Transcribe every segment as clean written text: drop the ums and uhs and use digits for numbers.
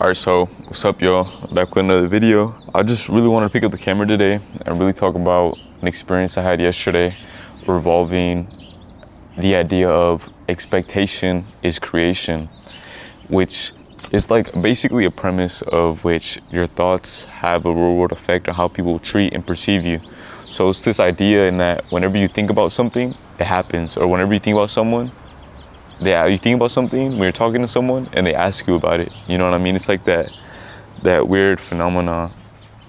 Alright, so what's up, y'all? Back with another video. I just really wanted to pick up the camera today and really talk about an experience I had yesterday revolving the idea of expectation is creation, which is like basically a premise of which your thoughts have a real world effect on how people treat and perceive you. So it's this idea in that whenever you think about something, it happens, or whenever you think about someone, you think about something when you're talking to someone and they ask you about it. You know what I mean? It's like that weird phenomena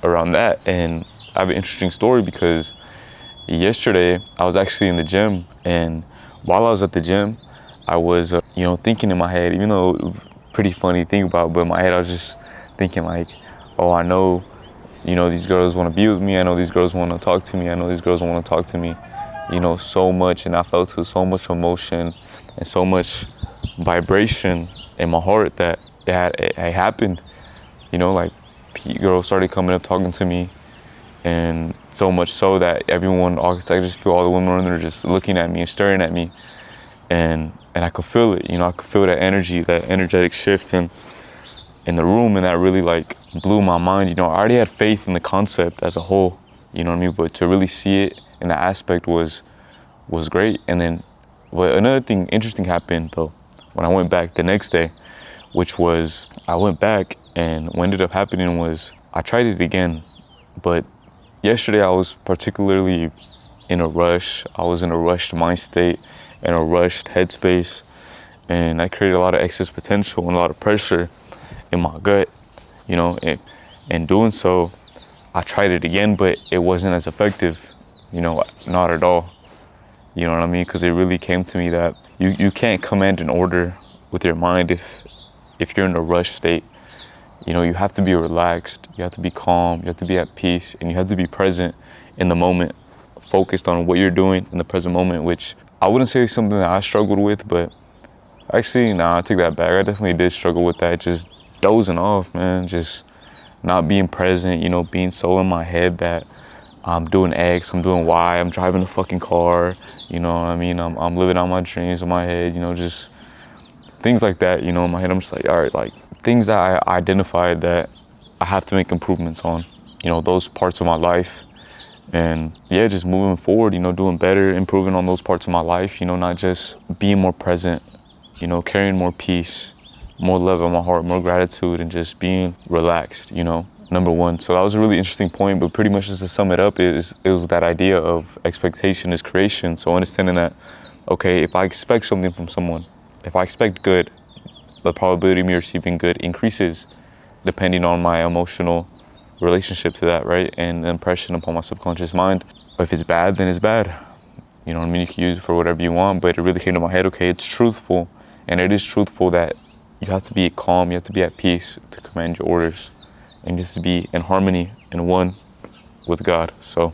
around that. And I have an interesting story because yesterday I was actually in the gym, and while I was at the gym, I was thinking in my head, even though it was pretty funny to think about, but in my head I was just thinking like, oh, I know, these girls want to be with me. I know these girls want to talk to me. I know these girls want to talk to me, so much. And I felt so much emotion and so much vibration in my heart that it happened. Like girls started coming up talking to me, and so much so that everyone, I just feel all the women around there just looking at me and staring at me, and I could feel it. I could feel that energy, that energetic shift in the room, and that really like blew my mind. I already had faith in the concept as a whole, you know what I mean? But to really see it in that aspect was great. And then, but another thing interesting happened though when I went back the next day, which was I went back, and what ended up happening was I tried it again. But yesterday I was particularly in a rush. I was in a rushed mind state, in a rushed headspace, and that created a lot of excess potential and a lot of pressure in my gut, and doing so, I tried it again, but it wasn't as effective, not at all. You know what I mean? Because it really came to me that you can't command an order with your mind if you're in a rush state. You have to be relaxed, you have to be calm, you have to be at peace, and you have to be present in the moment, focused on what you're doing in the present moment, which I wouldn't say is something that I struggled with, but actually, I take that back. I definitely did struggle with that, just dozing off, man, just not being present, being so in my head that I'm doing X, I'm doing Y, I'm driving a fucking car, you know what I mean? I'm living out my dreams in my head, just things like that, in my head. I'm just like, all right, like things that I identified that I have to make improvements on, those parts of my life. And yeah, just moving forward, doing better, improving on those parts of my life, not just being more present, carrying more peace, more love in my heart, more gratitude, and just being relaxed, number one. So that was a really interesting point, but pretty much just to sum it up, it was that idea of expectation is creation. So understanding that, okay, if I expect something from someone, if I expect good, the probability of me receiving good increases depending on my emotional relationship to that, right? And the impression upon my subconscious mind. If it's bad, then it's bad. You know what I mean? You can use it for whatever you want, but it really came to my head, okay, it's truthful. And it is truthful that you have to be calm, you have to be at peace to command your orders, and just to be in harmony and one with God. So